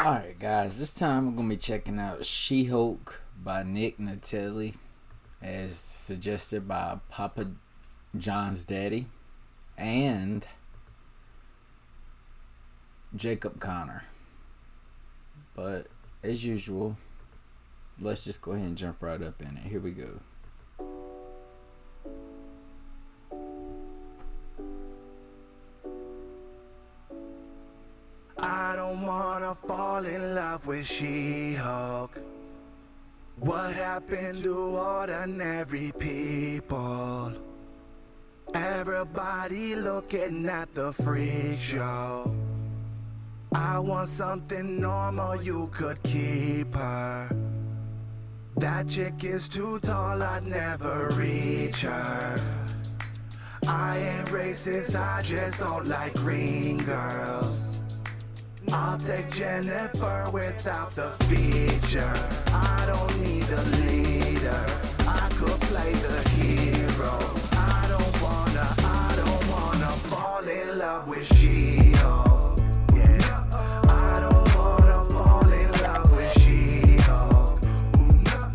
Alright, guys, this time we're going to be checking out She-Hulk by Nittoli, as suggested by Papa John's daddy and Jacob Connor. But as usual, let's just go ahead and jump right up in it. Here we go. I don't wanna fall in love with She-Hulk. What happened to ordinary people? Everybody looking at the freak show. I want something normal, you could keep her. That chick is too tall, I'd never reach her. I ain't racist, I just don't like green girls. I'll take Jennifer without the feature. I don't need a leader, I could play the hero. I don't wanna fall in love with She-Hulk. Yeah, I don't wanna fall in love with She-Hulk.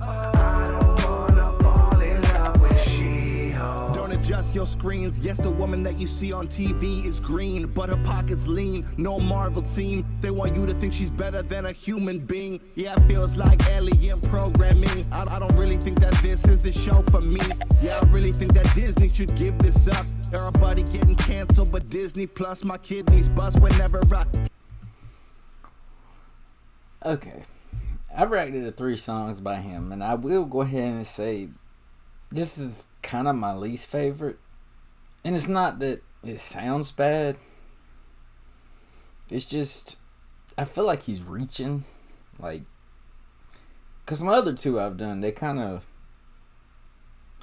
I don't wanna fall in love with She-Hulk. Don't adjust your screens. Yes, the woman that you see on TV is green, but her pockets lean. No Marvel team, they want you to think she's better than a human being. Yeah, it feels like alien programming. I don't really think that this is the show for me. Yeah, I really think that Disney should give this up. Everybody getting canceled, but Disney Plus, my kidneys bust whenever I... Okay, I've rated 3 songs by him, and I will go ahead and say this is kind of my least favorite. And it's not that it sounds bad. It's just, I feel like he's reaching. Like, because my other 2 I've done, they kind of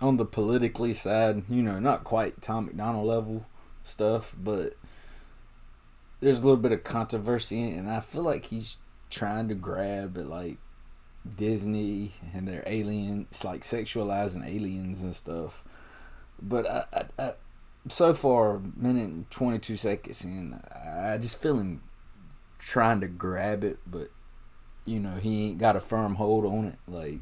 on the politically side, not quite Tom McDonald level stuff, but there's a little bit of controversy in it, and I feel like he's trying to grab at like Disney and their aliens, like sexualizing aliens and stuff. But I so far, minute and 22 seconds in, I just feel him trying to grab it, but he ain't got a firm hold on it. Like,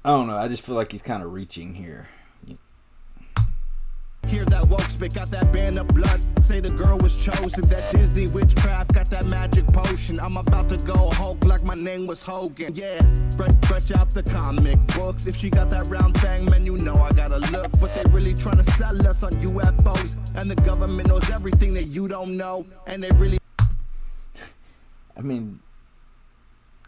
I don't know, I just feel like he's kind of reaching here. Hear that woke spit, got that band of blood. Say the girl was chosen, that Disney witchcraft got that magic potion. I'm about to go Hulk like my name was Hogan. Yeah, fresh out the comic books. If she got that round thing, man, you know I gotta look. But they really trying to sell us on UFOs, and the government knows everything that you don't know. And they really... I mean,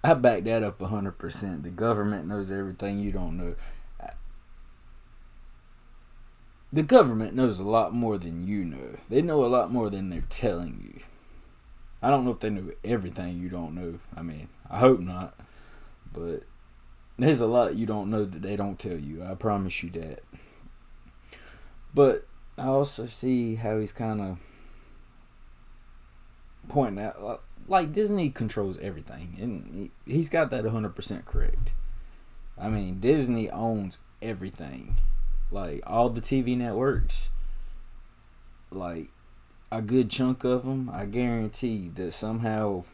I back that up 100%. The government knows everything you don't know. The government knows a lot more than you know. They know a lot more than they're telling you. I don't know if they know everything you don't know. I mean, I hope not. But there's a lot you don't know that they don't tell you. I promise you that. But I also see how he's kind of pointing out, like, Disney controls everything. And he's got that 100% correct. I mean, Disney owns everything. Like, all the TV networks, like, a good chunk of them, I guarantee that somehow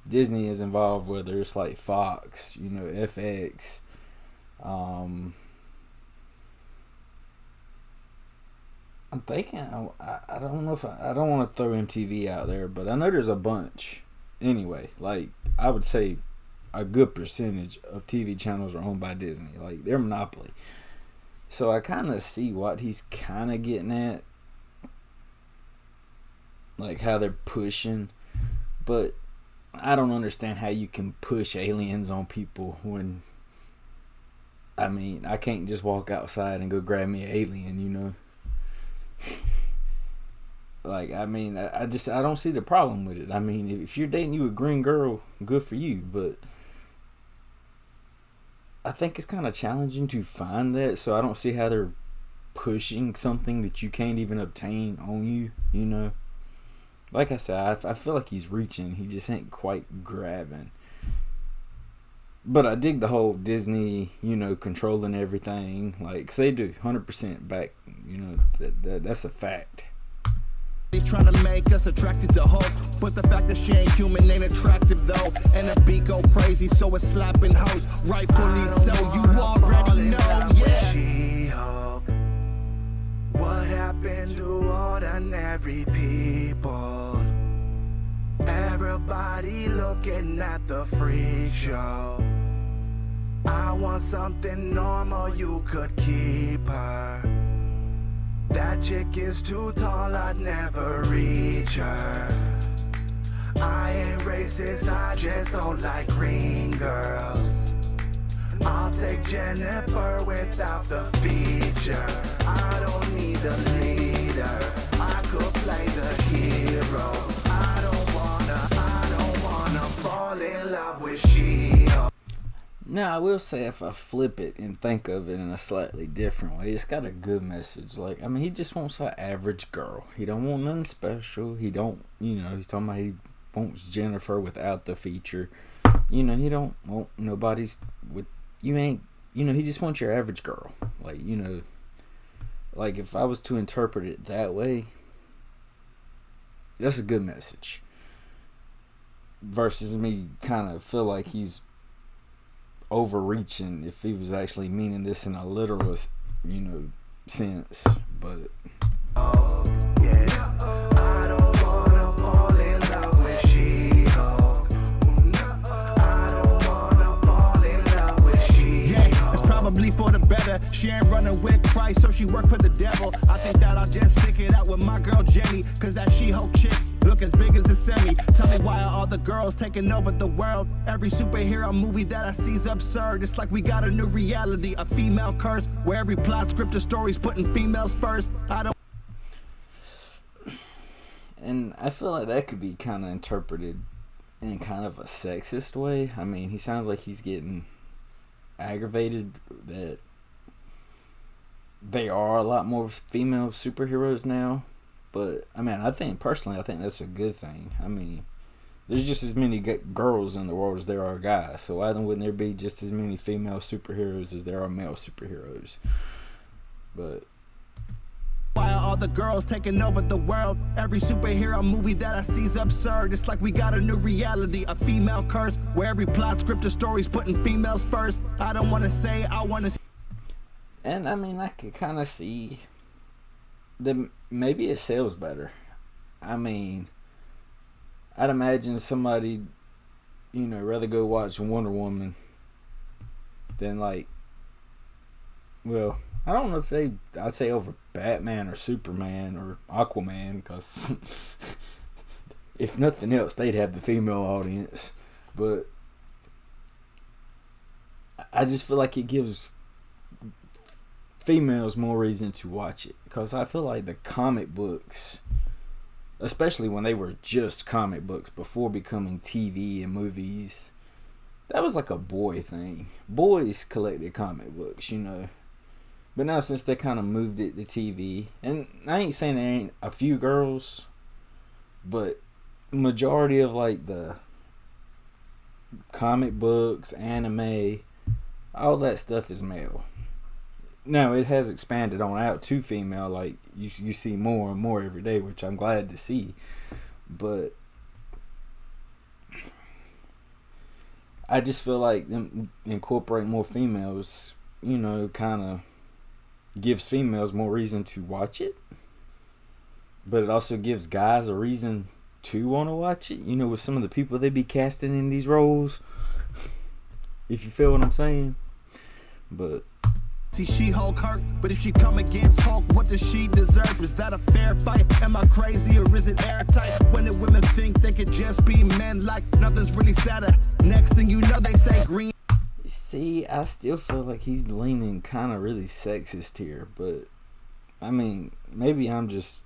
Disney is involved, whether it's like Fox, FX, I'm thinking, I don't know if I don't want to throw MTV out there, but I know there's a bunch. Anyway, like, I would say a good percentage of TV channels are owned by Disney. Like, they're a monopoly. So I kind of see what he's kind of getting at, like how they're pushing, but I don't understand how you can push aliens on people when, I mean, I can't just walk outside and go grab me an alien, Like, I mean, I don't see the problem with it. I mean, if you're dating a green girl, good for you, but I think it's kind of challenging to find that, so I don't see how they're pushing something that you can't even obtain on you, Like I said, I feel like he's reaching. He just ain't quite grabbing. But I dig the whole Disney, controlling everything. Like, 'cause they do 100% back, that's a fact. They trying to make us attracted to Hulk, but the fact that she ain't human ain't attractive though. And the beat go crazy, so it's slapping hoes. Rightfully so, you already know, yeah. She-Hulk. What happened to ordinary people? Everybody looking at the freak show. I want something normal, you could keep her. That chick is too tall, I'd never reach her. I ain't racist, I just don't like green girls. I'll take Jennifer without the feature. I don't need a leader, I could play the hero. I don't wanna fall in love with She-Hulk. Now, I will say, if I flip it and think of it in a slightly different way, it's got a good message. Like, I mean, he just wants an average girl. He don't want nothing special. He don't, he's talking about he wants Jennifer without the feature. He don't want nobody's with, he just wants your average girl. Like, like if I was to interpret it that way, that's a good message. Versus me kind of feel like he's overreaching if he was actually meaning this in a literal sense, but I don't wanna fall in love with She-Hulk. I don't wanna fall in love with She-Hulk. Yeah, it's probably for the better. She ain't running with Christ, so she work for the devil. I think that I'll just stick it out with my girl Jenny, cause that She-Hulk chick look as big as a semi. Tell me why are all the girls taking over the world? Every superhero movie that I see's absurd. It's like we got a new reality, a female curse, where every plot script or story's putting females first. And I feel like that could be kind of interpreted in kind of a sexist way. I mean, he sounds like he's getting aggravated that there are a lot more female superheroes now. But, I mean, I think that's a good thing. I mean, there's just as many girls in the world as there are guys. So why wouldn't there be just as many female superheroes as there are male superheroes? But why are all the girls taking over the world? Every superhero movie that I see's absurd. It's like we got a new reality, a female curse, where every plot script or story's putting females first. I don't want to say, I want to. And, I mean, I could kind of see that maybe it sells better. I mean, I'd imagine somebody, rather go watch Wonder Woman than I don't know if I'd say over Batman or Superman or Aquaman, because if nothing else, they'd have the female audience. But I just feel like it gives females more reason to watch it, because I feel like the comic books, especially when they were just comic books before becoming TV and movies, that was like a boy thing. Boys collected comic books, but now since they kind of moved it to TV, and I ain't saying there ain't a few girls, but majority of the comic books, anime, all that stuff is male. Now, it has expanded on out to female, like you see more and more every day, which I'm glad to see. But I just feel like them incorporating more females, kind of gives females more reason to watch it. But it also gives guys a reason to want to watch it, with some of the people they be casting in these roles. If you feel what I'm saying. But See She-Hulk hurt, but if she come against Hulk, what does she deserve? Is that a fair fight? Am I crazy or is it airtight? When the women think they could just be men, like nothing's really sadder. Next thing you know, they say green. See, I still feel like he's leaning kind of really sexist here, but I mean, maybe I'm just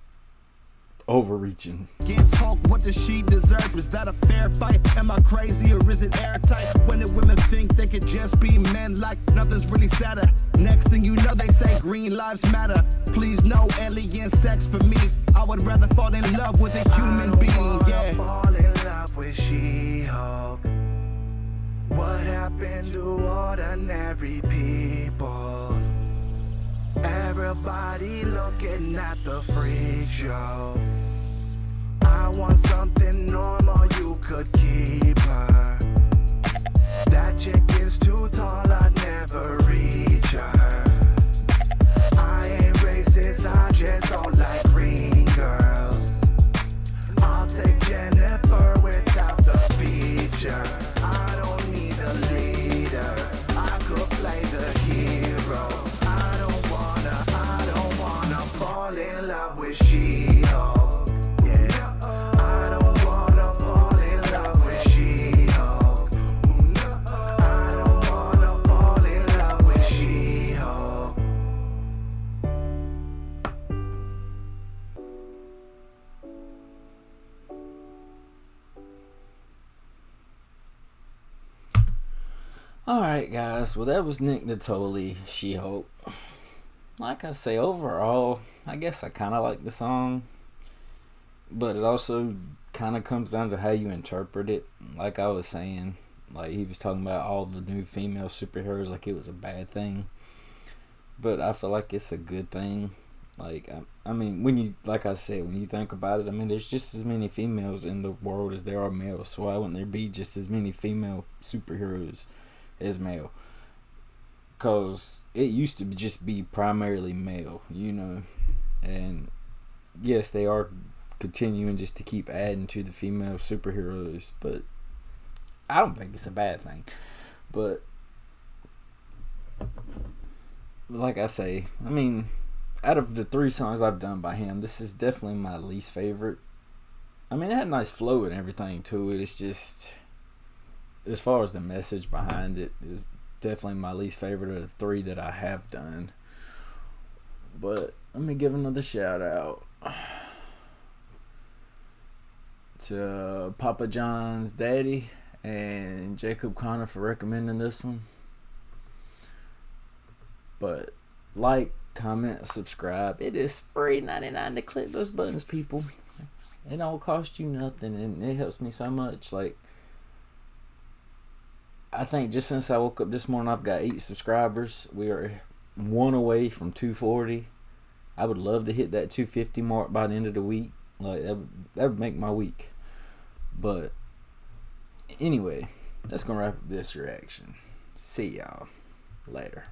overreaching. Against Hulk, what does she deserve? Is that a fair fight? Am I crazy or is it airtight? When the women think they could just be men, like nothing's really sadder. Next thing you know, they say green lives matter. Please no alien sex for me. I would rather fall in love with a human being. Yeah. Fall in love with She-Hulk. What happened to ordinary people? Everybody looking at the freak show. I want something normal, you could keep her. That chick is too tall, I'd never reach her. I ain't racist, I just don't like green girls. I'll take Jennifer without the feature. I don't need a leader, I could play the hero. I don't wanna fall in love with She-Hulk. Yeah, I don't wanna fall in love with She-Hulk. I don't wanna fall in love with She-Hulk. Alright, guys, well, that was Nick Nittoli, She-Hulk. Like I say, overall, I guess I kind of like the song, but it also kind of comes down to how you interpret it. Like I was saying, like he was talking about all the new female superheroes like it was a bad thing, but I feel like it's a good thing. Like, I mean, when you, like I said, when you think about it, I mean, there's just as many females in the world as there are males, so why wouldn't there be just as many female superheroes as male? Because it used to just be primarily male, you know, and yes, they are continuing just to keep adding to the female superheroes, but I don't think it's a bad thing. But like I say, I mean, out of the 3 songs I've done by him, this is definitely my least favorite. I mean, it had a nice flow and everything to it. It's just, as far as the message behind it, is definitely my least favorite of the 3 that I have done. But let me give another shout out to Papa John's daddy and Jacob Connor for recommending this one. But like, comment, subscribe. It is free 99 to click those buttons, people. It don't cost you nothing, and it helps me so much. Like, I think just since I woke up this morning, I've got 8 subscribers. We are 1 away from 240. I would love to hit that 250 mark by the end of the week. Like, that would make my week. But anyway, that's gonna wrap up this reaction. See y'all later.